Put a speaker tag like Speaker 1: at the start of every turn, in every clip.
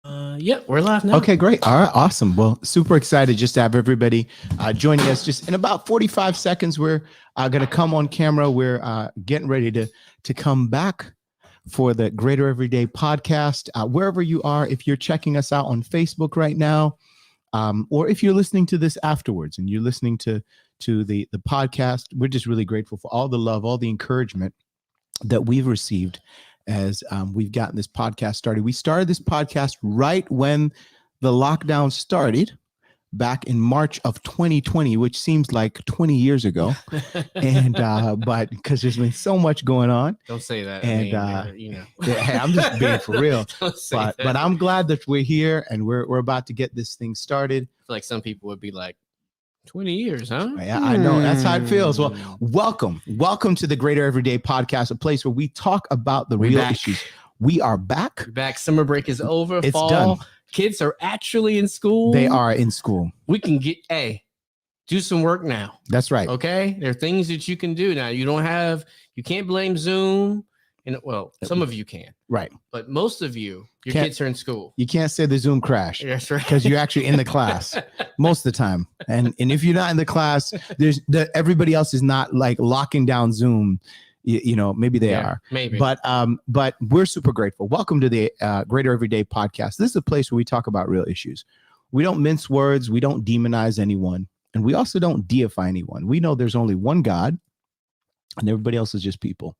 Speaker 1: Yeah, we're live now.
Speaker 2: Okay, great. All right, awesome. Well, super excited just to have everybody joining us. Just in about 45 seconds, we're going to come on camera. We're getting ready to come back for the Greater Everyday podcast. Wherever you are, if you're checking us out on Facebook right now, or if you're listening to this afterwards and you're listening to the podcast, we're just really grateful for all the love, all the encouragement that we've received as we've gotten this podcast started. We started this podcast right when the lockdown started back in March of 2020, which seems like 20 years ago. And but because there's been so much going on.
Speaker 1: Don't say that.
Speaker 2: And hey, I'm just being for real. But I'm glad that we're here and we're about to get this thing started.
Speaker 1: I feel like some people would be like, 20 years, huh?
Speaker 2: Yeah, I know. That's how it feels. Well, welcome to the Greater Everyday Podcast, a place where we talk about the real issues. We are back.
Speaker 1: We're back. Summer break is over.
Speaker 2: It's
Speaker 1: Fall.
Speaker 2: done.
Speaker 1: Kids are actually in school.
Speaker 2: They are in school.
Speaker 1: We can do some work now.
Speaker 2: That's right.
Speaker 1: Okay. There are things that you can do now. You can't blame Zoom. And some of you can.
Speaker 2: Right.
Speaker 1: But most of your kids are in school.
Speaker 2: You can't say the Zoom crash.
Speaker 1: That's right.
Speaker 2: Because you're actually in the class most of the time. And if you're not in the class, everybody else is not like locking down Zoom. Maybe they are.
Speaker 1: Maybe.
Speaker 2: But we're super grateful. Welcome to the Greater Everyday Podcast. This is a place where we talk about real issues. We don't mince words. We don't demonize anyone. And we also don't deify anyone. We know there's only one God and everybody else is just people.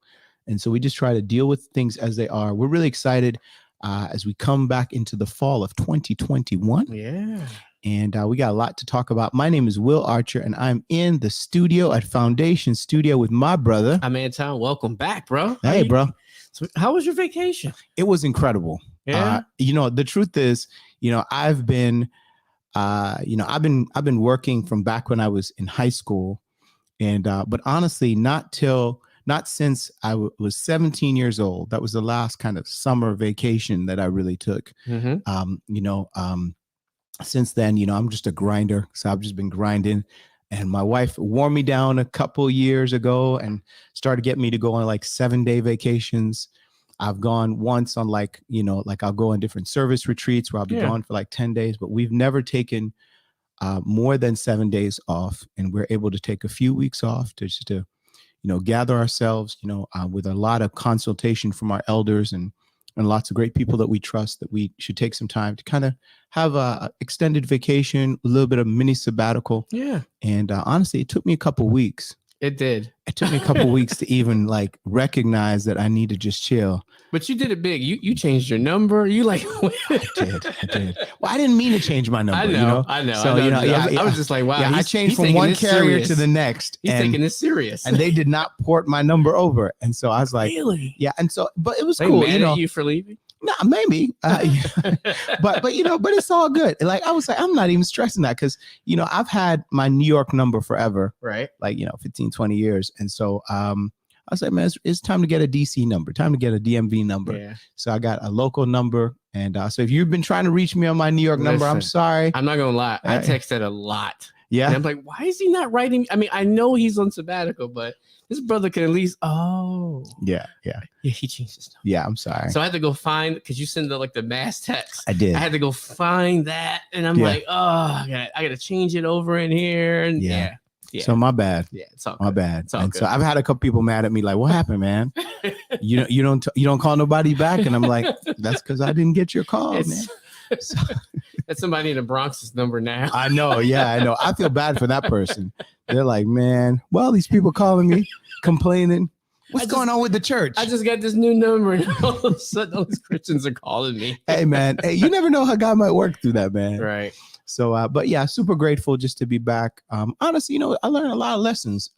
Speaker 2: And so we just try to deal with things as they are. We're really excited as we come back into the fall of 2021.
Speaker 1: Yeah.
Speaker 2: And we got a lot to talk about. My name is Will Archer, and I'm in the studio at Foundation Studio with my brother.
Speaker 1: I'm Anton. Welcome back, bro.
Speaker 2: Hey, bro.
Speaker 1: So how was your vacation?
Speaker 2: It was incredible.
Speaker 1: Yeah.
Speaker 2: The truth is, I've been working from back when I was in high school. And but honestly, not since I was 17 years old. That was the last kind of summer vacation that I really took.
Speaker 1: Mm-hmm.
Speaker 2: Since then, I'm just a grinder. So I've just been grinding. And my wife wore me down a couple years ago and started getting me to go on like 7-day vacations. I've gone once on I'll go on different service retreats where I'll be gone for like 10 days, but we've never taken more than 7 days off. And we're able to take a few weeks off to gather ourselves, with a lot of consultation from our elders and lots of great people that we trust, that we should take some time to kind of have a extended vacation, a little bit of mini sabbatical.
Speaker 1: Yeah.
Speaker 2: And honestly, it took me a couple weeks.
Speaker 1: It did.
Speaker 2: It took me a couple weeks to even recognize that I need to just chill.
Speaker 1: But you did it big. You changed your number.
Speaker 2: I did. Well, I didn't mean to change my number.
Speaker 1: I know.
Speaker 2: So,
Speaker 1: I was just like, wow.
Speaker 2: Yeah, I changed from one carrier to the next.
Speaker 1: He's taking this serious.
Speaker 2: And they did not port my number over. And so I was like,
Speaker 1: really?
Speaker 2: Yeah. And so, but it was
Speaker 1: they
Speaker 2: cool.
Speaker 1: Mad at you for leaving?
Speaker 2: No, maybe. But it's all good. Like, I was like, I'm not even stressing that because, I've had my New York number forever.
Speaker 1: Right.
Speaker 2: 15, 20 years. And so I was like, man, it's time to get a DC number, time to get a DMV number.
Speaker 1: Yeah.
Speaker 2: So I got a local number. And so if you've been trying to reach me on my New York number, I'm sorry.
Speaker 1: I'm not going to lie. I texted a lot.
Speaker 2: Yeah.
Speaker 1: And I'm like, why is he not writing? I mean, I know he's on sabbatical, but this brother can at least,
Speaker 2: Yeah,
Speaker 1: he changed his number.
Speaker 2: Yeah, I'm sorry.
Speaker 1: So I had to go find, because you send the mass text.
Speaker 2: I did.
Speaker 1: I had to go find that. And I'm like, I got to change it over in here. And yeah.
Speaker 2: So my bad.
Speaker 1: Yeah, it's all good.
Speaker 2: My bad.
Speaker 1: It's all
Speaker 2: and
Speaker 1: good.
Speaker 2: So I've had a couple people mad at me, like, what happened, man? you don't call nobody back. And I'm like, that's because I didn't get your call, man. So,
Speaker 1: that's somebody in the Bronx's number now.
Speaker 2: I know. Yeah, I know. I feel bad for that person. They're like, man, well, these people calling me, complaining. What's going on with the church?
Speaker 1: I just got this new number, and all of a sudden, all these Christians are calling me.
Speaker 2: Hey, man. Hey, you never know how God might work through that, man.
Speaker 1: Right.
Speaker 2: So, but yeah, super grateful just to be back. Honestly, I learned a lot of lessons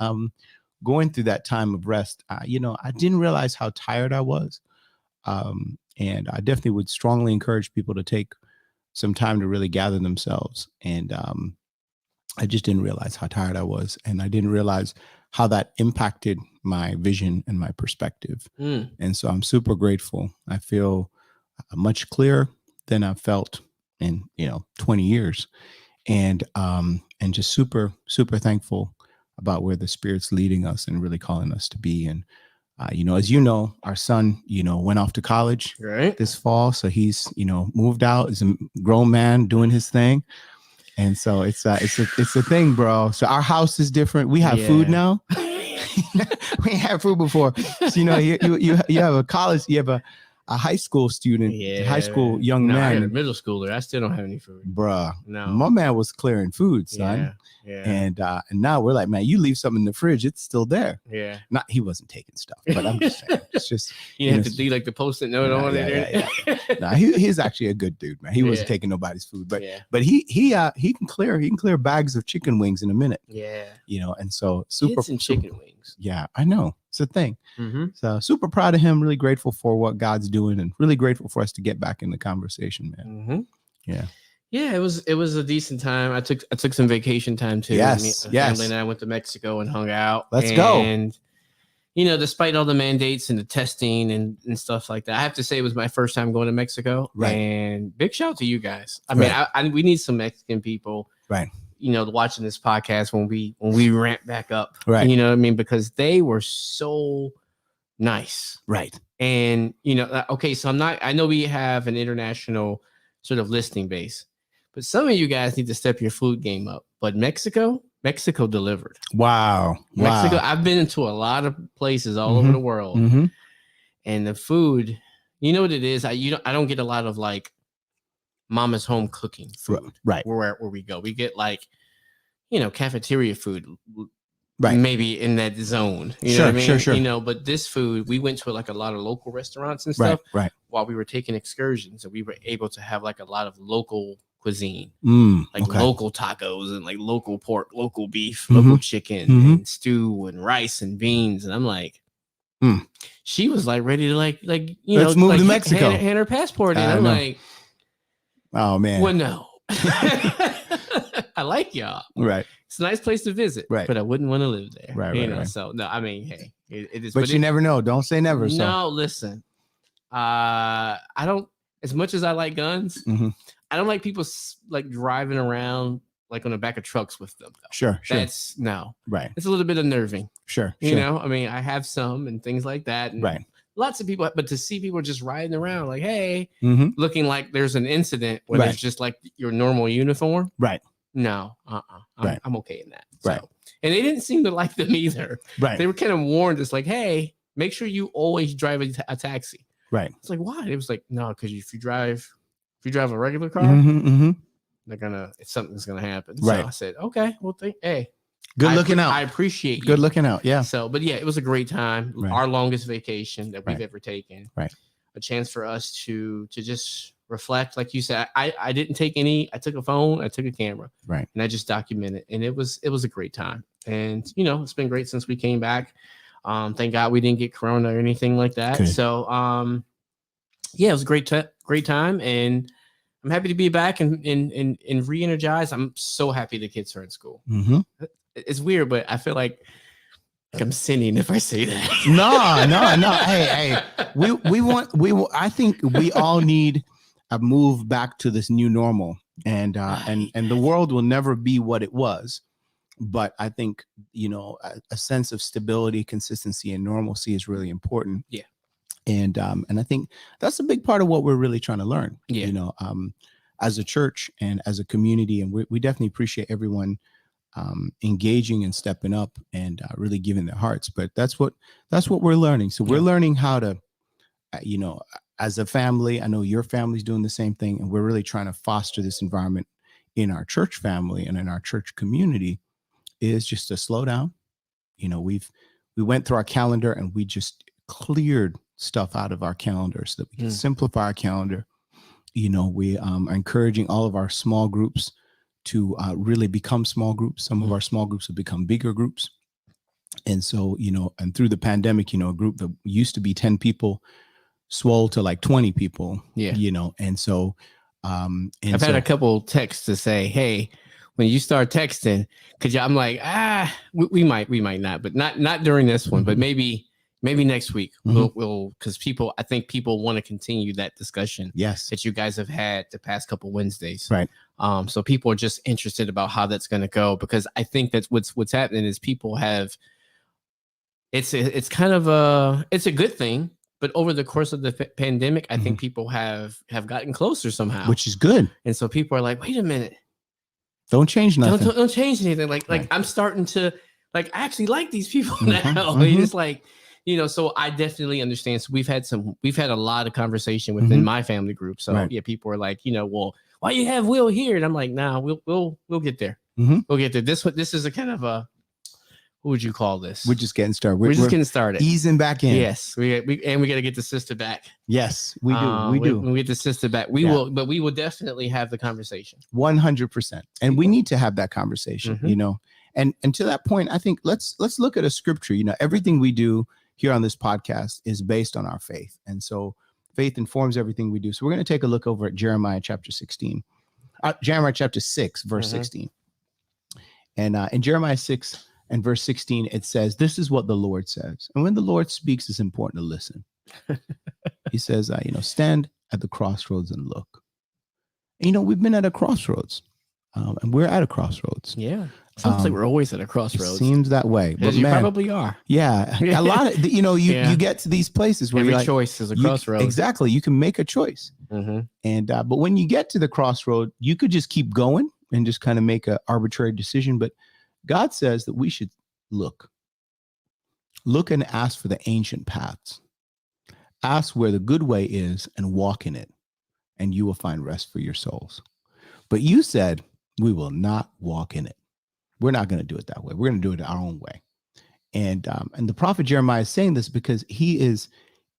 Speaker 2: going through that time of rest. I didn't realize how tired I was. And I definitely would strongly encourage people to take some time to really gather themselves. And I just didn't realize how tired I was. And I didn't realize how that impacted my vision and my perspective. And so I'm super grateful. I feel much clearer than I've felt in 20 years. And just super, super thankful about where the Spirit's leading us and really calling us to be. And as you know, our son, went off to college
Speaker 1: Right.
Speaker 2: this fall. So he's, moved out, is a grown man doing his thing. And so it's a thing, bro. So our house is different. We have food now. We ain't had food before. So, you have a college, you have a high school student, high school young
Speaker 1: I
Speaker 2: man.
Speaker 1: had a middle schooler. I still don't have any food.
Speaker 2: Bruh.
Speaker 1: No.
Speaker 2: My man was clearing food, son.
Speaker 1: Yeah.
Speaker 2: And now we're like, man, you leave something in the fridge, it's still there.
Speaker 1: Yeah.
Speaker 2: Not he wasn't taking stuff, but I'm just saying, it's just
Speaker 1: you have to do like the post-it note on it.
Speaker 2: Yeah. No, he's actually a good dude, man. He wasn't taking nobody's food, but he can clear bags of chicken wings in a minute.
Speaker 1: Yeah.
Speaker 2: And so super
Speaker 1: chicken wings.
Speaker 2: Yeah, I know. It's a thing.
Speaker 1: Mm-hmm.
Speaker 2: So super proud of him, really grateful for what God's doing, and really grateful for us to get back in the conversation, man.
Speaker 1: Mm-hmm.
Speaker 2: Yeah.
Speaker 1: Yeah, it was a decent time. I took some vacation time too.
Speaker 2: Yes.
Speaker 1: Family and I went to Mexico and hung out.
Speaker 2: Let's go.
Speaker 1: And despite all the mandates and the testing and stuff like that, I have to say it was my first time going to Mexico.
Speaker 2: Right.
Speaker 1: And big shout out to you guys. I mean, we need some Mexican people.
Speaker 2: Right.
Speaker 1: Watching this podcast when we ramp back up.
Speaker 2: Right.
Speaker 1: You know what I mean? Because they were so nice.
Speaker 2: Right.
Speaker 1: And okay, so I know we have an international sort of listing base. But some of you guys need to step your food game up. But Mexico delivered.
Speaker 2: Wow.
Speaker 1: Mexico, I've been into a lot of places all over the world.
Speaker 2: Mm-hmm.
Speaker 1: And the food, you know what it is? I don't get a lot of like mama's home cooking food.
Speaker 2: Right.
Speaker 1: Where we go. We get like, cafeteria food.
Speaker 2: Right.
Speaker 1: Maybe in that zone. You know what I mean?
Speaker 2: Sure.
Speaker 1: But this food, we went to like a lot of local restaurants and stuff.
Speaker 2: Right.
Speaker 1: While we were taking excursions, and we were able to have like a lot of local cuisine, local tacos and like local pork, local beef, local chicken, and stew and rice and beans. And I'm like, she was like ready to like
Speaker 2: let's move to Mexico.
Speaker 1: Hand her passport in. I'm like,
Speaker 2: oh man.
Speaker 1: Well, no. I like y'all.
Speaker 2: Right.
Speaker 1: It's a nice place to visit.
Speaker 2: Right.
Speaker 1: But I wouldn't want to live there.
Speaker 2: Right.
Speaker 1: So no, I mean, hey, it is.
Speaker 2: But you never know. Don't say never.
Speaker 1: No, listen. I don't. As much as I like guns, I don't like people like driving around like on the back of trucks with them. Though.
Speaker 2: Sure.
Speaker 1: That's no.
Speaker 2: Right.
Speaker 1: It's a little bit unnerving.
Speaker 2: Sure.
Speaker 1: You know, I mean, I have some and things like that. And
Speaker 2: right.
Speaker 1: Lots of people, but to see people just riding around like, hey, looking like there's an incident when it's just like your normal uniform.
Speaker 2: Right.
Speaker 1: No. I'm okay in that.
Speaker 2: Right.
Speaker 1: So, and they didn't seem to like them either.
Speaker 2: Right.
Speaker 1: They were kind of warned. It's like, hey, make sure you always drive a taxi.
Speaker 2: Right.
Speaker 1: It's like, why? It was like, no, because if you drive a regular car, they're gonna, something's gonna happen.
Speaker 2: Right.
Speaker 1: So I said, okay, well, hey,
Speaker 2: good looking out.
Speaker 1: I appreciate you.
Speaker 2: Good looking out. Yeah.
Speaker 1: So, but yeah, it was a great time.
Speaker 2: Right.
Speaker 1: Our longest vacation that we've ever taken.
Speaker 2: Right.
Speaker 1: A chance for us to just reflect, like you said. I didn't take any. I took a phone. I took a camera.
Speaker 2: Right.
Speaker 1: And I just documented, and it was a great time. And it's been great since we came back. Thank God we didn't get corona or anything like that. Good. So, yeah, it was a great time, and I'm happy to be back and re-energized. I'm so happy the kids are in school. It's weird, but I feel like I'm sinning if I say that. No. Hey,
Speaker 2: I think we all need a move back to this new normal, and the world will never be what it was. But I think, a sense of stability, consistency, and normalcy is really important.
Speaker 1: Yeah.
Speaker 2: And I think that's a big part of what we're really trying to learn.
Speaker 1: Yeah.
Speaker 2: As a church and as a community, and we definitely appreciate everyone engaging and stepping up and really giving their hearts. But that's what we're learning. So we're learning how to, as a family, I know your family's doing the same thing, and we're really trying to foster this environment in our church family and in our church community, is just to slow down. We went through our calendar and we just cleared stuff out of our calendar so that we can simplify our calendar. We are encouraging all of our small groups to really become small groups. Some of our small groups have become bigger groups. And so, and through the pandemic, a group that used to be 10 people swole to like 20 people, and so I've
Speaker 1: had a couple texts to say, hey, when you start texting, I'm like, we might not, but not during this one, but maybe next week we'll because I think people want to continue that discussion.
Speaker 2: Yes.
Speaker 1: That you guys have had the past couple Wednesdays.
Speaker 2: Right.
Speaker 1: So people are just interested about how that's going to go, because I think that's what's happening is people have it's kind of it's a good thing. But over the course of the pandemic, I think people have gotten closer somehow,
Speaker 2: which is good.
Speaker 1: And so people are like, wait a minute,
Speaker 2: don't change nothing.
Speaker 1: Don't change anything. Like I'm starting to I actually like these people now. It's like, so I definitely understand. So we've had a lot of conversation within my family group. So yeah, people are like, well, why you have Will here? And I'm like, nah, we'll get there. We'll get there. This is a kind of a, what would you call this?
Speaker 2: We're just getting started.
Speaker 1: We're just getting started.
Speaker 2: Easing back in.
Speaker 1: Yes. We got to get the sister back.
Speaker 2: Yes, we do. We do.
Speaker 1: When we get the sister back, we will definitely have the conversation.
Speaker 2: 100%. And we need to have that conversation, And to that point, I think let's look at a scripture. Everything we do here on this podcast is based on our faith. And so faith informs everything we do. So we're going to take a look over at Jeremiah chapter 16. Jeremiah chapter 6, verse 16. And in Jeremiah 6 and verse 16, it says, this is what the Lord says. And when the Lord speaks, it's important to listen. He says, stand at the crossroads and look. And, we've been at a crossroads. And we're at a crossroads.
Speaker 1: Yeah. Sounds like we're always at a crossroads.
Speaker 2: It seems that way.
Speaker 1: But you probably are.
Speaker 2: Yeah. A lot of, you get to these places where
Speaker 1: every choice is a crossroads.
Speaker 2: Exactly. You can make a choice. And, but when you get to the crossroad, you could just keep going and just kind of make an arbitrary decision. But God says that we should look and ask for the ancient paths. Ask where the good way is and walk in it, and you will find rest for your souls. But you said, we will not walk in it. We're not going to do it that way. We're going to do it our own way. And the prophet Jeremiah is saying this because he is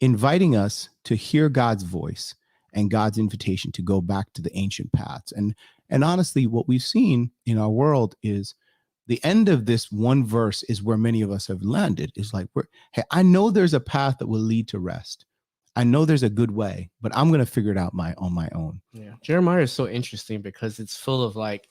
Speaker 2: inviting us to hear God's voice and God's invitation to go back to the ancient paths. And honestly, what we've seen in our world is the end of this one verse is where many of us have landed. Is like, hey, I know there's a path that will lead to rest. I know there's a good way, but I'm going to figure it out on my own.
Speaker 1: Yeah. Jeremiah is so interesting because it's full of like,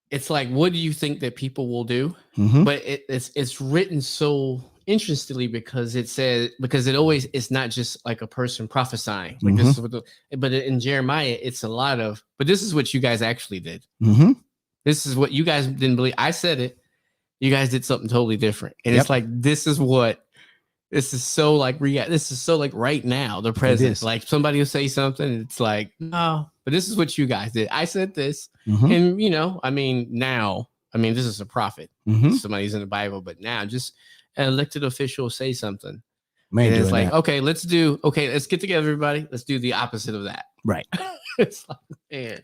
Speaker 1: it's like, what do you think that people will do? But it's written so interestingly because it's not just like a person prophesying. Like this is what but in Jeremiah, it's a lot of, but this is what you guys actually did. This is what you guys didn't believe. I said it. You guys did something totally different. And it's like, this is so like right now, the present. Like somebody will say something, and it's like, no, but this is what you guys did. I said this. And this is a prophet. Somebody's in the Bible, but now just an elected official say something. And it's like, let's get together, everybody. Let's do the opposite of that.
Speaker 2: Right.
Speaker 1: It's like, man.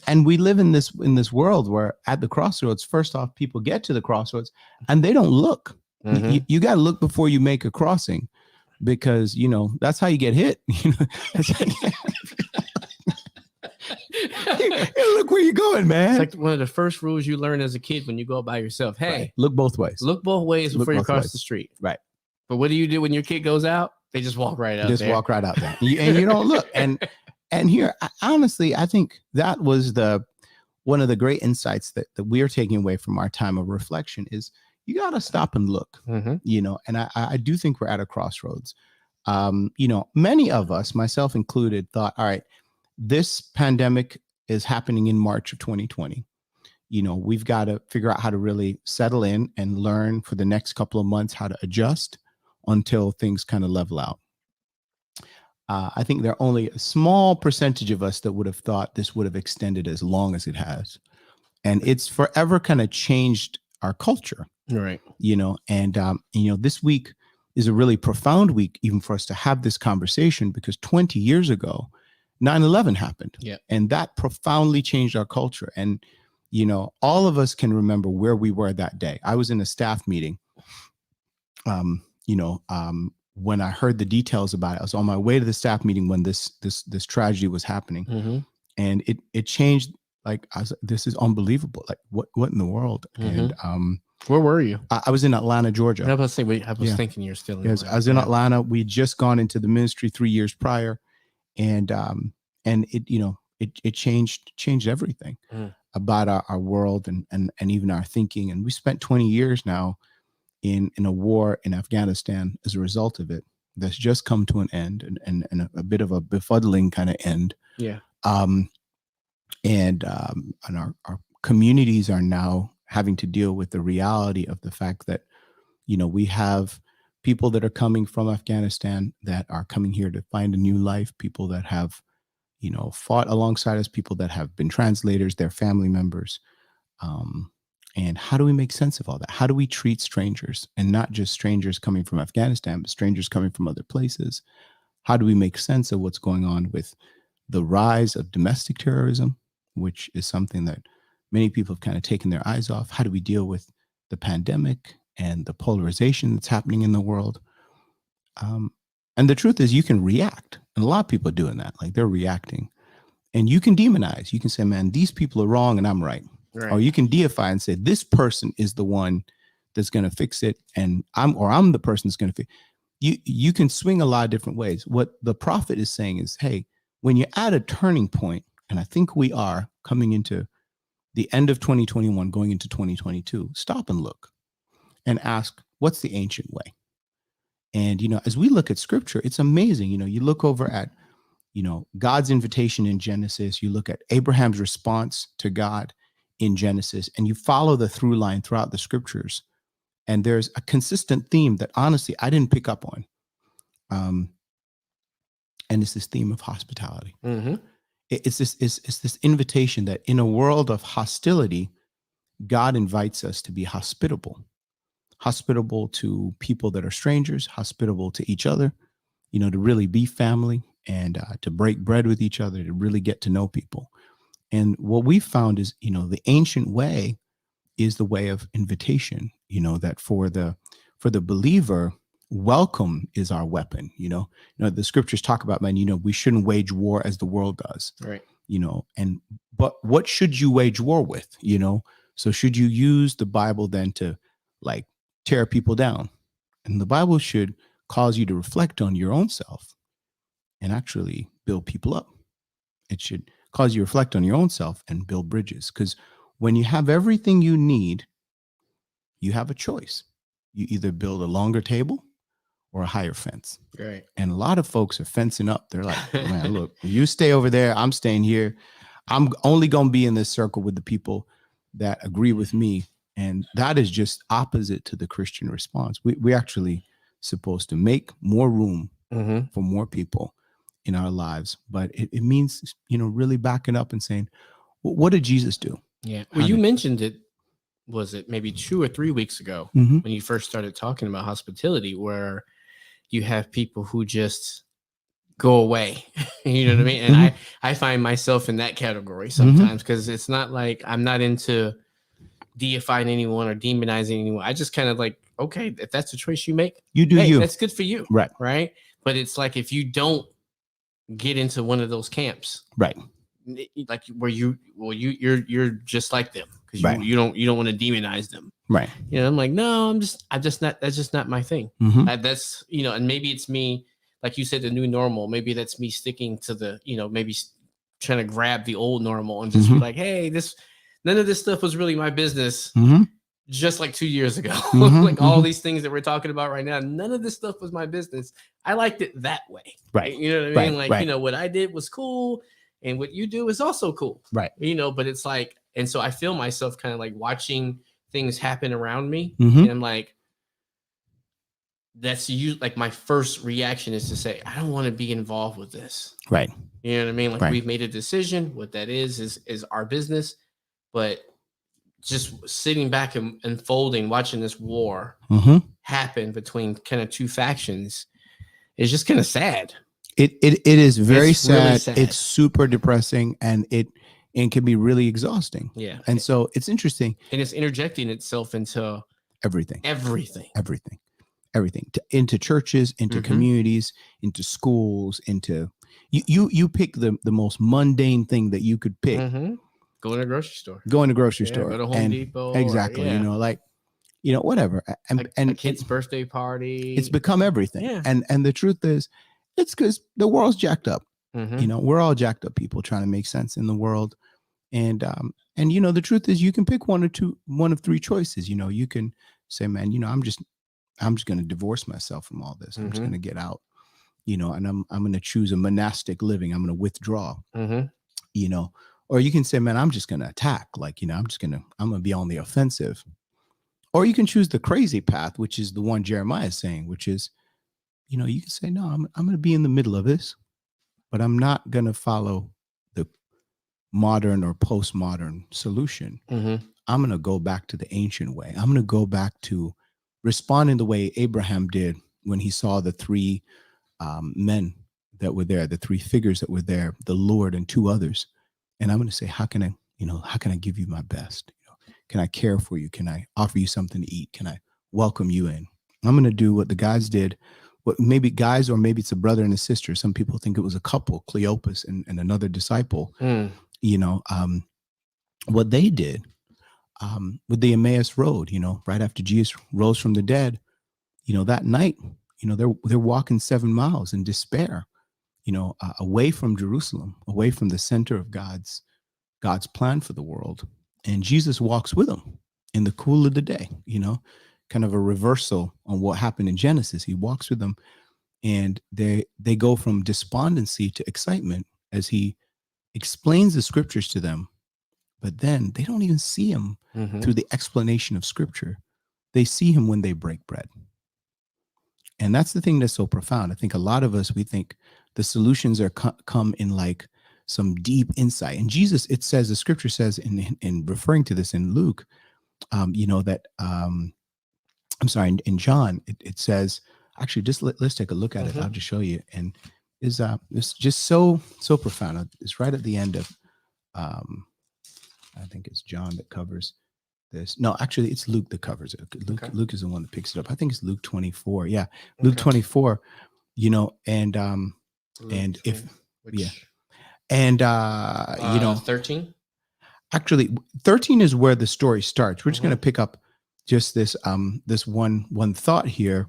Speaker 2: And we live in this world where at the crossroads, first off, people get to the crossroads and they don't look. You got to look before you make a crossing, because that's how you get hit. Look where you're going, man.
Speaker 1: It's like one of the first rules you learn as a kid when you go by yourself. Hey,
Speaker 2: look both ways.
Speaker 1: Look both ways before you cross the street.
Speaker 2: Right.
Speaker 1: But what do you do when your kid goes out? They just walk right out.
Speaker 2: Walk right out there, and you don't look. And here, honestly, I think that was one of the great insights that we are taking away from our time of reflection is you got to stop and look. And I do think we're at a crossroads. Many of us, myself included, thought, all right, this pandemic is happening in March of 2020. We've got to figure out how to really settle in and learn for the next couple of months how to adjust until things kind of level out. I think there are only a small percentage of us that would have thought this would have extended as long as it has. And it's forever kind of changed our culture.
Speaker 1: Right.
Speaker 2: This week is a really profound week, even for us to have this conversation, because 20 years ago, 9/11 happened.
Speaker 1: Yeah.
Speaker 2: And that profoundly changed our culture. And, all of us can remember where we were that day. I was in a staff meeting, when I heard the details about it. I was on my way to the staff meeting when this tragedy was happening. And it changed. Like, I was like, this is unbelievable. Like, what in the world? And
Speaker 1: where were you?
Speaker 2: I was in Atlanta, Georgia.
Speaker 1: I was thinking you're still in Atlanta.
Speaker 2: I was in Atlanta. We'd just gone into the ministry 3 years prior. And it changed everything about our world and even our thinking. And we spent 20 years now in a war in Afghanistan as a result of it. That's just come to an end, and a bit of a befuddling kind of end.
Speaker 1: Yeah.
Speaker 2: And our communities are now having to deal with the reality of the fact that, we have people that are coming from Afghanistan that are coming here to find a new life, people that have, fought alongside us, people that have been translators, their family members. And how do we make sense of all that? How do we treat strangers, and not just strangers coming from Afghanistan, but strangers coming from other places? How do we make sense of what's going on with the rise of domestic terrorism, which is something that many people have kind of taken their eyes off? How do we deal with the pandemic and the polarization that's happening in the world? And the truth is, you can react. And a lot of people are doing that. Like, they're reacting. And you can demonize. You can say, man, these people are wrong and I'm right. Right. Or you can deify and say, this person is the one that's going to fix it. And I'm the person that's going to fix it. You can swing a lot of different ways. What the prophet is saying is, hey, when you're at a turning point, and I think we are coming into the end of 2021, going into 2022, stop and look and ask, what's the ancient way? And, as we look at scripture, it's amazing. You look over at, God's invitation in Genesis, you look at Abraham's response to God in Genesis, and you follow the through line throughout the scriptures. And there's a consistent theme that honestly I didn't pick up on. And it's this theme of hospitality. Mm-hmm. It's this invitation that in a world of hostility, God invites us to be hospitable to people that are strangers, hospitable to each other, to really be family, and to break bread with each other, to really get to know people. And what we found is, the ancient way is the way of invitation, that for the believer, welcome is our weapon. The scriptures talk about, man, we shouldn't wage war as the world does. Right. But what should you wage war with? So should you use the Bible then to like tear people down? And the Bible should cause you to reflect on your own self and actually build people up. It should cause you to reflect on your own self and build bridges. Because when you have everything you need, you have a choice. You either build a longer table or a higher fence. Right. And a lot of folks are fencing up. They're like, man, look, you stay over there. I'm staying here. I'm only going to be in this circle with the people that agree with me. And that is just opposite to the Christian response. We're actually supposed to make more room for more people in our lives. But it means, really backing up and saying, well, what did Jesus do?
Speaker 1: Yeah. Well, you mentioned it, was it maybe 2 or 3 weeks ago when you first started talking about hospitality, where you have people who just go away. You know what I mean? And I find myself in that category sometimes, because it's not like I'm not into deifying anyone or demonizing anyone. I just kind of like, okay, if that's the choice you make,
Speaker 2: you do, you.
Speaker 1: That's good for you.
Speaker 2: Right.
Speaker 1: Right. But it's like, if you don't get into one of those camps,
Speaker 2: right,
Speaker 1: like where you're just like them, because you don't want to demonize them.
Speaker 2: Right.
Speaker 1: I'm like, no, I'm just not, that's just not my thing. That's, and maybe it's me, like you said, the new normal. Maybe that's me sticking to the, maybe trying to grab the old normal and just be like, hey, none of this stuff was really my business. Just like 2 years ago, like all these things that we're talking about right now, none of this stuff was my business. I liked it that way.
Speaker 2: Right.
Speaker 1: You know what I mean? Like, what I did was cool, and what you do is also cool.
Speaker 2: Right.
Speaker 1: But it's like, and so I feel myself kind of like watching things happen around me. And I'm like, that's like my first reaction is to say, I don't want to be involved with this.
Speaker 2: Right.
Speaker 1: You know what I mean? Like, we've made a decision. What that is our business. But just sitting back and unfolding, watching this war happen between kind of two factions is just kind of sad.
Speaker 2: It is very sad.
Speaker 1: Really sad.
Speaker 2: It's super depressing, and it can be really exhausting.
Speaker 1: Yeah.
Speaker 2: And so it's interesting.
Speaker 1: And it's interjecting itself into
Speaker 2: everything. Into churches, into communities, into schools, into you pick the most mundane thing that you could pick. Going to grocery store. Go to
Speaker 1: Home Depot.
Speaker 2: Exactly. Whatever.
Speaker 1: And a kid's birthday party.
Speaker 2: It's become everything. Yeah. And the truth is, it's because the world's jacked up. We're all jacked up people trying to make sense in the world. And the truth is, you can pick one of three choices. You can say, man, I'm just going to divorce myself from all this. I'm just going to get out, and I'm going to choose a monastic living. I'm going to withdraw, Or you can say, man, I'm just going to attack. Like, I'm going to be on the offensive. Or you can choose the crazy path, which is the one Jeremiah is saying, which is, you can say, no, I'm going to be in the middle of this, but I'm not going to follow the modern or postmodern solution.
Speaker 1: Mm-hmm.
Speaker 2: I'm going to go back to the ancient way. I'm going to go back to responding the way Abraham did when he saw the three men that were there, the three figures that were there, the Lord and two others. And I'm going to say, how can I give you my best? Can I care for you? Can I offer you something to eat? Can I welcome you in? I'm going to do what the guys did, what maybe guys, or maybe it's a brother and a sister. Some people think it was a couple, Cleopas and another disciple, what they did with the Emmaus Road, right after Jesus rose from the dead, that night, they're walking 7 miles in despair, away from Jerusalem, away from the center of God's plan for the world. And Jesus walks with them in the cool of the day, kind of a reversal on what happened in Genesis. He walks with them, and they go from despondency to excitement as he explains the scriptures to them. But then they don't even see him through the explanation of scripture. They see him when they break bread. And that's the thing that's so profound. I think a lot of us, we think the solutions are come in like some deep insight. And Jesus, it says, the scripture says in referring to this in Luke, that, I'm sorry, in John, it says, actually, just let's take a look at it. I'll just show you. And it's just so profound. It's right at the end of, I think it's John that covers this. No, actually, it's Luke that covers it. Luke is the one that picks it up. I think it's Luke 24. Yeah, Luke 24. And if which, yeah, and
Speaker 1: 13.
Speaker 2: Actually, 13 is where the story starts. We're just going to pick up just this one thought here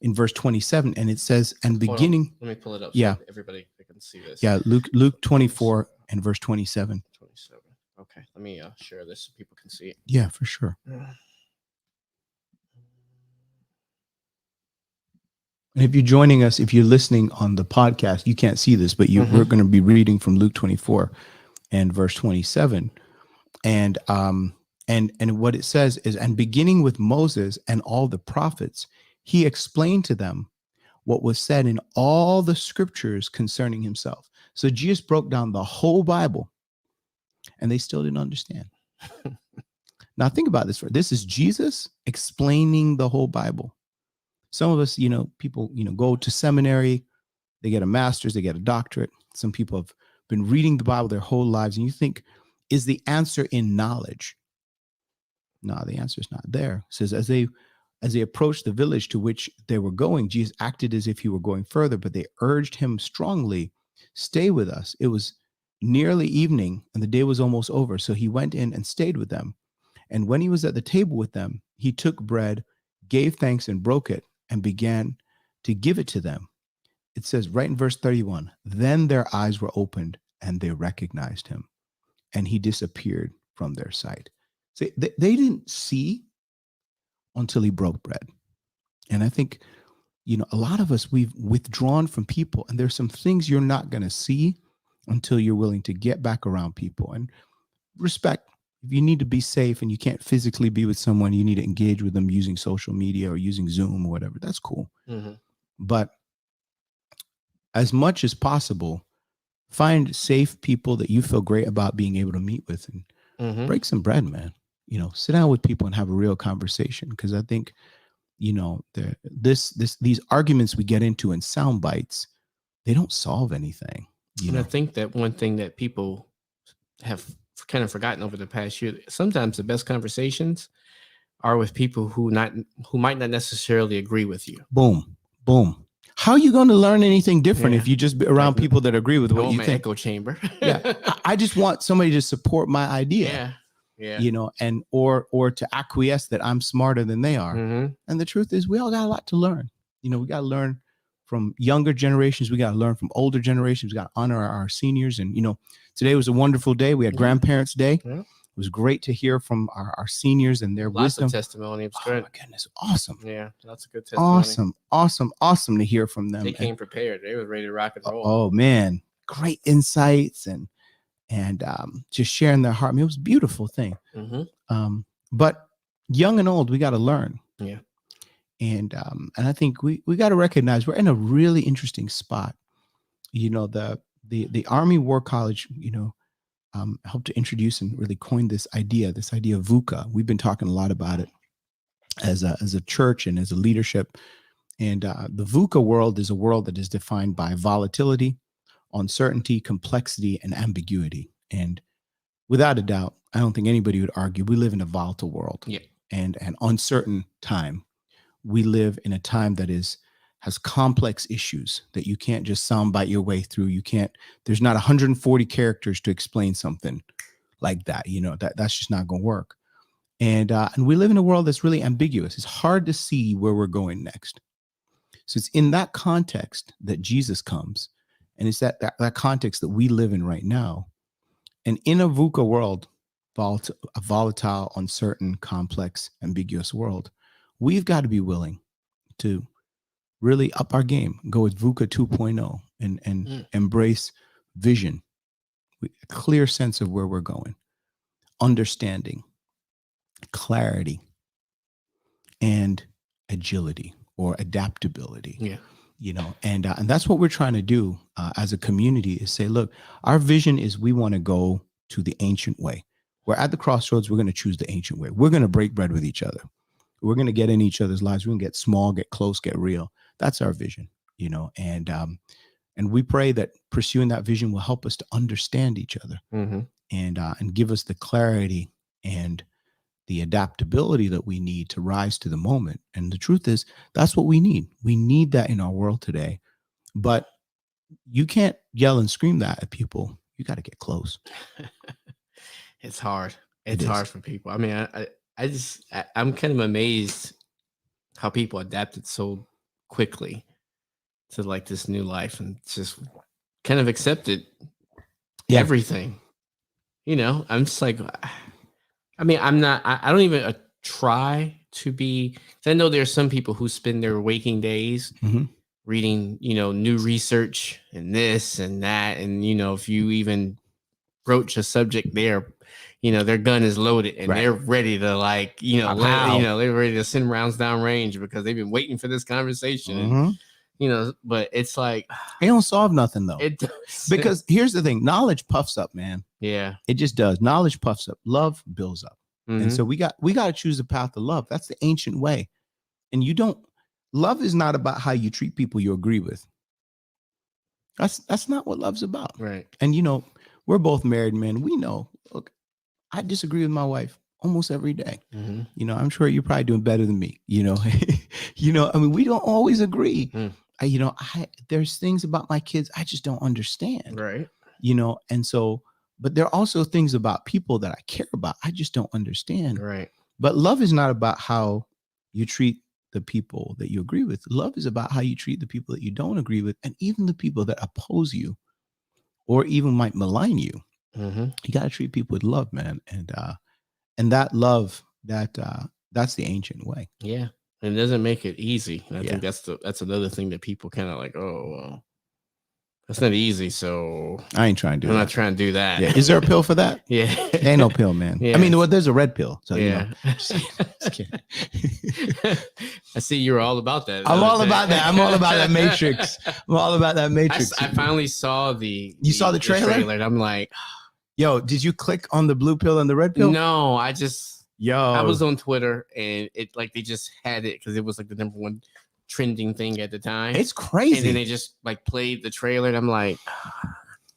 Speaker 2: in verse 27, and it says, "And beginning."
Speaker 1: Let me pull it up.
Speaker 2: Yeah,
Speaker 1: so everybody can see this.
Speaker 2: Yeah, Luke 24 and verse 27.
Speaker 1: 27. Okay, let me share this so people can see it.
Speaker 2: Yeah, for sure. And if you're joining us, if you're listening on the podcast, you can't see this, but we're going to be reading from Luke 24 and verse 27. And what it says is, and beginning with Moses and all the prophets, he explained to them what was said in all the scriptures concerning himself. So Jesus broke down the whole Bible, and they still didn't understand. Now think about this. This is Jesus explaining the whole Bible. Some of us, people, go to seminary, they get a master's, they get a doctorate. Some people have been reading the Bible their whole lives. And you think, is the answer in knowledge? No, the answer is not there. It says, as they approached the village to which they were going, Jesus acted as if he were going further, but they urged him strongly, stay with us. It was nearly evening and the day was almost over. So he went in and stayed with them. And when he was at the table with them, he took bread, gave thanks and broke it, and began to give it to them. It says right in verse 31, then their eyes were opened and they recognized him, and he disappeared from their sight. So they didn't see until he broke bread. And I think, a lot of us, we've withdrawn from people, and there's some things you're not going to see until you're willing to get back around people. And respect, if you need to be safe and you can't physically be with someone, you need to engage with them using social media or using Zoom or whatever. That's cool. But as much as possible, find safe people that you feel great about being able to meet with, and break some bread, man. Sit down with people and have a real conversation. Because I think, these arguments we get into in sound bites, they don't solve anything.
Speaker 1: And I think that one thing that people have kind of forgotten over the past year, sometimes the best conversations are with people who might not necessarily agree with you.
Speaker 2: Boom. How are you going to learn anything different if you just be around people that agree with what you think?
Speaker 1: Echo chamber.
Speaker 2: Yeah, I just want somebody to support my idea.
Speaker 1: Yeah.
Speaker 2: And or to acquiesce that I'm smarter than they are. And the truth is, we all got a lot to learn. We got to learn from younger generations. We got to learn from older generations. We got to honor our seniors. And today was a wonderful day. We had Grandparents' Day. It was great to hear from our seniors and their wisdom.
Speaker 1: Lots of testimony. It was good.
Speaker 2: Oh my goodness, awesome.
Speaker 1: Yeah, that's a good testimony.
Speaker 2: Awesome to hear from them.
Speaker 1: They came prepared. They were ready to rock and roll.
Speaker 2: Oh man, great insights and and just sharing their heart. I mean, it was a beautiful thing.
Speaker 1: Mm-hmm.
Speaker 2: But young and old, we got to learn.
Speaker 1: Yeah.
Speaker 2: And I think we got to recognize we're in a really interesting spot. You know, the Army War College, you know, helped to introduce and really coin this idea of VUCA. We've been talking a lot about it as a church and as a leadership. And the VUCA world is a world that is defined by volatility, uncertainty, complexity, and ambiguity. And without a doubt, I don't think anybody would argue we live in a volatile world.
Speaker 1: Yeah.
Speaker 2: And an uncertain time. We live in a time that has complex issues that you can't just soundbite your way through. There's not 140 characters to explain something like that. You know, that's just not going to work. And we live in a world that's really ambiguous. It's hard to see where we're going next. So it's in that context that Jesus comes. And it's that context that we live in right now. And in a VUCA world, a volatile, uncertain, complex, ambiguous world, we've got to be willing to really up our game, go with VUCA 2.0 and embrace vision, a clear sense of where we're going, understanding, clarity, and agility or adaptability.
Speaker 1: Yeah.
Speaker 2: You know, and that's what we're trying to do as a community is say, look, our vision is we want to go to the ancient way. We're at the crossroads. We're going to choose the ancient way. We're going to break bread with each other. We're going to get in each other's lives. We're going to get small, get close, get real. That's our vision, you know, and we pray that pursuing that vision will help us to understand each other and give us the clarity and the adaptability that we need to rise to the moment. And the truth is, that's what we need. We need that in our world today. But you can't yell and scream that at people. You got to get close.
Speaker 1: It's hard. It's hard for people. I mean, I'm kind of amazed how people adapted so quickly to like this new life and just kind of accepted everything. You know, I'm just like, I mean, I don't even try to be, I know there's some people who spend their waking days reading, you know, new research and this and that. And, you know, if you even broach a subject there, you know, their gun is loaded and they're ready to like, you know, they're ready to send rounds down range because they've been waiting for this conversation. And, you know, but it's like,
Speaker 2: it don't solve nothing though.
Speaker 1: It does.
Speaker 2: Because here's the thing, knowledge puffs up, man.
Speaker 1: Yeah.
Speaker 2: It just does. Knowledge puffs up. Love builds up. And so we got to choose the path of love. That's the ancient way. And love is not about how you treat people you agree with. That's not what love's about.
Speaker 1: Right.
Speaker 2: And, you know, we're both married men. We know, look, I disagree with my wife almost every day. You know, I'm sure you're probably doing better than me, you know, I mean, we don't always agree. There's things about my kids I just don't understand.
Speaker 1: Right.
Speaker 2: You know, and so, but there are also things about people that I care about. I just don't understand.
Speaker 1: Right.
Speaker 2: But love is not about how you treat the people that you agree with. Love is about how you treat the people that you don't agree with, and even the people that oppose you or even might malign you. You got to treat people with love, man. And that love, that's the ancient way.
Speaker 1: Yeah. And it doesn't make it easy. And I think that's another thing that people kind of like, oh, well, that's not easy. So
Speaker 2: I ain't trying to do
Speaker 1: I'm
Speaker 2: that.
Speaker 1: not trying to do that.
Speaker 2: Yeah. Is there a pill for that?
Speaker 1: Yeah.
Speaker 2: There ain't no pill, man.
Speaker 1: Yeah.
Speaker 2: I mean, well, there's a red pill. So, you know,
Speaker 1: just kidding. I see you're all about that.
Speaker 2: I'm all about that. I'm all about that Matrix. I'm all about that Matrix.
Speaker 1: I finally saw the
Speaker 2: trailer?
Speaker 1: And I'm like,
Speaker 2: yo, did you click on the blue pill and the red pill?
Speaker 1: No, I was on Twitter and it like they just had it because it was like the #1 trending thing at the time.
Speaker 2: It's crazy.
Speaker 1: And then they just like played the trailer and I'm like,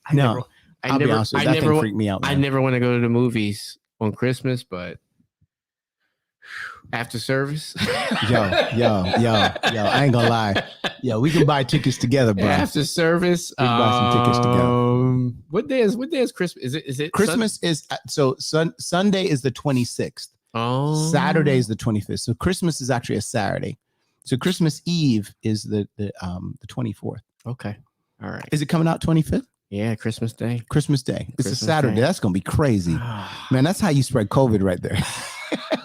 Speaker 2: I'll be honest with you, that thing freaked me out, man.
Speaker 1: I never want to go to the movies on Christmas, but after service.
Speaker 2: yo, I ain't gonna lie. Yo, we can buy tickets together, bro.
Speaker 1: After service.
Speaker 2: We can buy some tickets together.
Speaker 1: What day is Christmas? Is it
Speaker 2: Christmas is Sunday is the 26th.
Speaker 1: Oh,
Speaker 2: Saturday is the 25th. So Christmas is actually a Saturday. So Christmas Eve is the 24th.
Speaker 1: Okay. All right.
Speaker 2: Is it coming out 25th?
Speaker 1: Yeah, Christmas Day.
Speaker 2: Christmas Day. It's a Saturday. That's gonna be crazy. Man, that's how you spread COVID right there.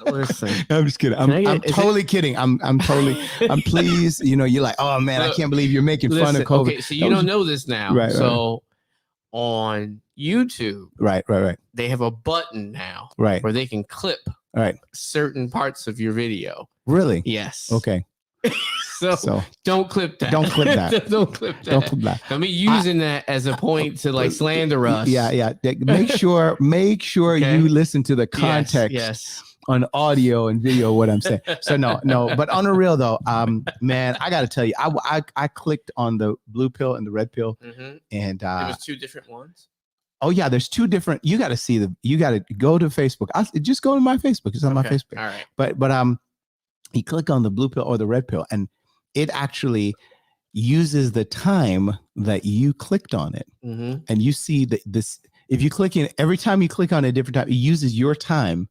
Speaker 1: Listen.
Speaker 2: I'm just kidding. I'm totally kidding. I'm pleased. You know, you're like, oh man, I can't believe you're making fun of COVID.
Speaker 1: Okay, so you don't know this now.
Speaker 2: Right.
Speaker 1: So on YouTube,
Speaker 2: Right.
Speaker 1: they have a button now
Speaker 2: Right.
Speaker 1: where they can clip
Speaker 2: Right.
Speaker 1: certain parts of your video.
Speaker 2: Really?
Speaker 1: Yes.
Speaker 2: Okay.
Speaker 1: So don't clip that.
Speaker 2: Don't clip that.
Speaker 1: Don't clip that.
Speaker 2: Don't clip that.
Speaker 1: I mean, using that as a point to like slander us.
Speaker 2: Yeah. Make sure
Speaker 1: Okay.
Speaker 2: you listen to the context.
Speaker 1: Yes.
Speaker 2: On audio and video, what I'm saying. So no, but on a real though, man, I got to tell you, I clicked on the blue pill and the red pill, and
Speaker 1: there was 2 different ones.
Speaker 2: Oh yeah, there's 2 different. You got to go to Facebook. Just go to my Facebook. It's on my Facebook.
Speaker 1: All right.
Speaker 2: But you click on the blue pill or the red pill, and it actually uses the time that you clicked on it, and you see that this. If you click in, every time you click on a different time, it uses your time.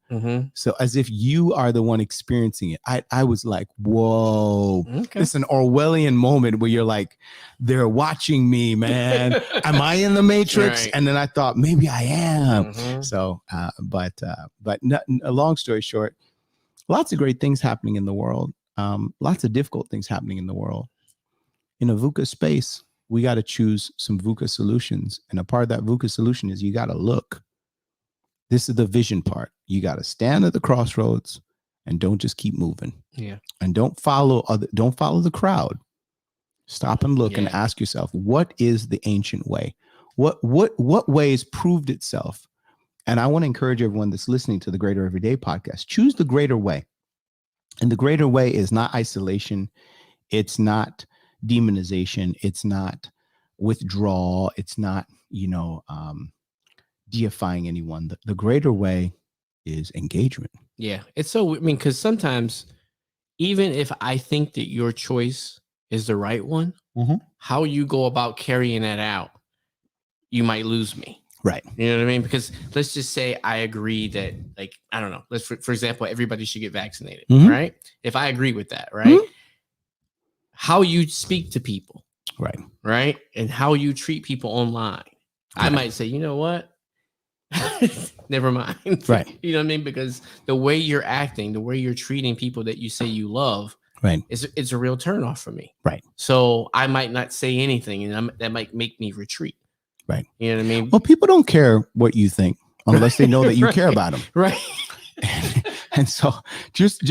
Speaker 2: So as if you are the one experiencing it. I was like, whoa, it's an Orwellian moment where you're like, they're watching me, man. Am I in the Matrix? Right. And then I thought maybe I am. So, but a long story short, lots of great things happening in the world. Lots of difficult things happening in the world. In a VUCA space, we got to choose some VUCA solutions. And a part of that VUCA solution is you got to look. This is the vision part. You got to stand at the crossroads and don't just keep moving. Yeah. And don't follow the crowd. Stop and look and ask yourself, what is the ancient way? What ways proved itself? And I want to encourage everyone that's listening to the Greater Everyday podcast, choose the greater way. And the greater way is not isolation. It's not demonization. It's not withdrawal. It's not, deifying anyone. The greater way is engagement. Yeah.
Speaker 1: It's so, because sometimes even if I think that your choice is the right one, how you go about carrying that out, you might lose me.
Speaker 2: Right.
Speaker 1: You know what I mean? Because let's just say I agree that, like, I don't know, let's, for example, everybody should get vaccinated, right? If I agree with that, right? How you speak to people, right, and how you treat people online, I might say, you know what, never mind,
Speaker 2: right?
Speaker 1: You know what I mean? Because the way you're acting, the way you're treating people that you say you love,
Speaker 2: right,
Speaker 1: it's a real turnoff for me,
Speaker 2: right?
Speaker 1: So I might not say anything, and that might make me retreat,
Speaker 2: right?
Speaker 1: You know what I mean?
Speaker 2: Well, people don't care what you think unless they know that you care about them,
Speaker 1: right?
Speaker 2: And so just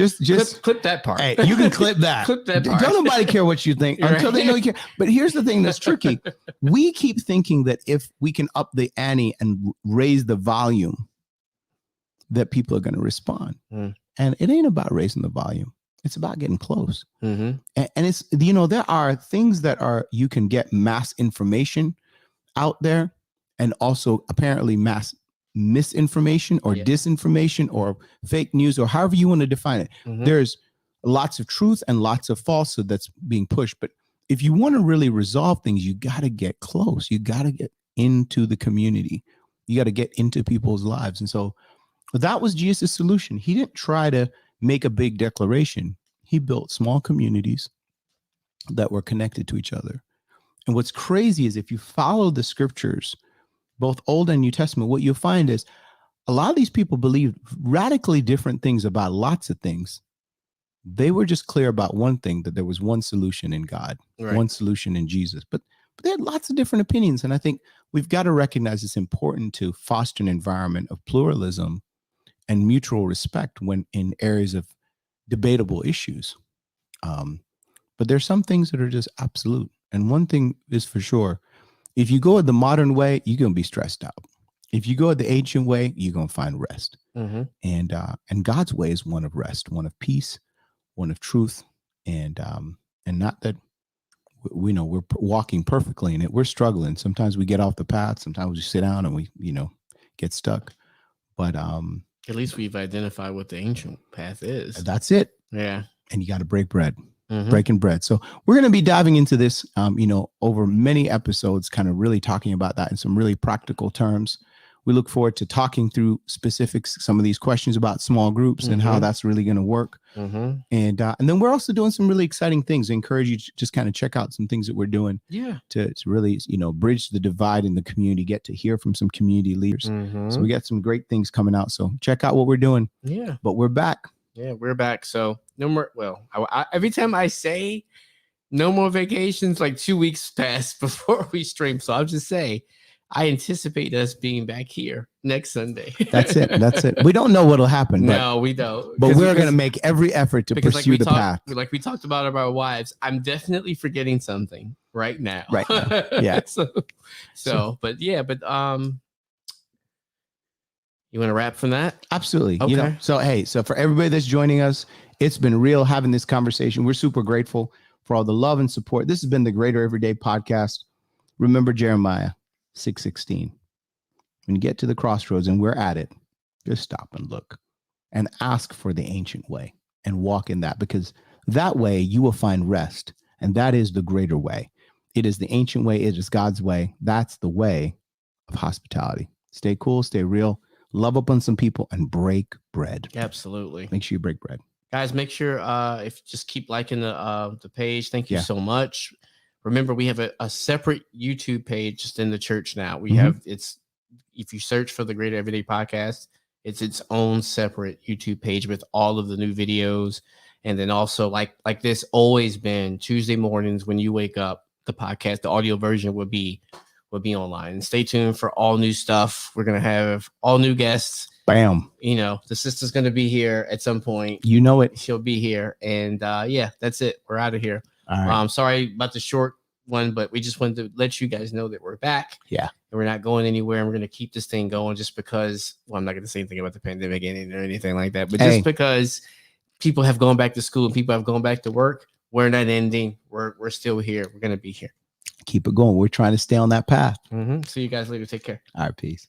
Speaker 1: clip that part.
Speaker 2: Hey, you can clip that.
Speaker 1: Clip that part.
Speaker 2: Don't nobody care what you think until they know you care. But here's the thing that's tricky. We keep thinking that if we can up the ante and raise the volume, that people are going to respond. And it ain't about raising the volume. It's about getting close. And it's, there are things that you can get mass information out there, and also apparently mass misinformation or disinformation or fake news, or however you want to define it. There's lots of truth and lots of falsehood that's being pushed. But if you want to really resolve things, you got to get close. You got to get into the community. You got to get into people's lives. And so that was Jesus' solution. He didn't try to make a big declaration. He built small communities that were connected to each other. And what's crazy is if you follow the scriptures, both Old and New Testament, what you'll find is a lot of these people believed radically different things about lots of things. They were just clear about one thing, that there was one solution in God, one solution in Jesus. But they had lots of different opinions. And I think we've got to recognize it's important to foster an environment of pluralism and mutual respect when in areas of debatable issues. But there's some things that are just absolute. And one thing is for sure, if you go the modern way, you're going to be stressed out. If you go the ancient way, you're going to find rest. And God's way is one of rest, one of peace, one of truth. And not that we know we're walking perfectly in it. We're struggling. Sometimes we get off the path. Sometimes we sit down and we, get stuck. But
Speaker 1: at least we've identified what the ancient path is.
Speaker 2: That's it.
Speaker 1: Yeah.
Speaker 2: And you got to break bread. Breaking bread. So we're going to be diving into this, over many episodes, kind of really talking about that in some really practical terms. We look forward to talking through specifics, some of these questions about small groups and how that's really going to work. And then we're also doing some really exciting things. I encourage you to just kind of check out some things that we're doing to really, bridge the divide in the community, get to hear from some community leaders. So we got some great things coming out. So check out what we're doing. Yeah. But we're back.
Speaker 1: Yeah, we're back. So no more. Well, every time I say no more vacations, like 2 weeks pass before we stream. So I'll just say I anticipate us being back here next Sunday.
Speaker 2: That's it. That's it. We don't know what'll happen.
Speaker 1: No, we don't.
Speaker 2: But we're going to make every effort to pursue the path.
Speaker 1: Like we talked about our wives, I'm definitely forgetting something right now.
Speaker 2: Right now. Yeah.
Speaker 1: But you want to wrap from that?
Speaker 2: Absolutely.
Speaker 1: Okay.
Speaker 2: So for everybody that's joining us, it's been real having this conversation. We're super grateful for all the love and support. This has been the Greater Everyday Podcast. Remember Jeremiah 6:16. When you get to the crossroads and we're at it, just stop and look and ask for the ancient way and walk in that, because that way you will find rest. And that is the greater way. It is the ancient way. It is God's way. That's the way of hospitality. Stay cool, stay real, love up on some people, and break bread.
Speaker 1: Absolutely.
Speaker 2: Make sure you break bread.
Speaker 1: Guys, make sure if just keep liking the page. Thank you so much. Remember, we have a separate YouTube page just in the church now. We have if you search for the Greater Everyday Podcast, it's its own separate YouTube page with all of the new videos. And then also like this always been Tuesday mornings when you wake up, the podcast, the audio version will be online. And stay tuned for all new stuff. We're going to have all new guests.
Speaker 2: Bam.
Speaker 1: The sister's going to be here at some point.
Speaker 2: You know it.
Speaker 1: She'll be here. And that's it. We're out of here.
Speaker 2: All right.
Speaker 1: Sorry about the short one, but we just wanted to let you guys know that we're back.
Speaker 2: Yeah.
Speaker 1: And we're not going anywhere. And we're going to keep this thing going just because, I'm not going to say anything about the pandemic or anything like that, but just because people have gone back to school and people have gone back to work, we're not ending. We're still here. We're going to be here.
Speaker 2: Keep it going. We're trying to stay on that path.
Speaker 1: See you guys later. Take care.
Speaker 2: All right. Peace.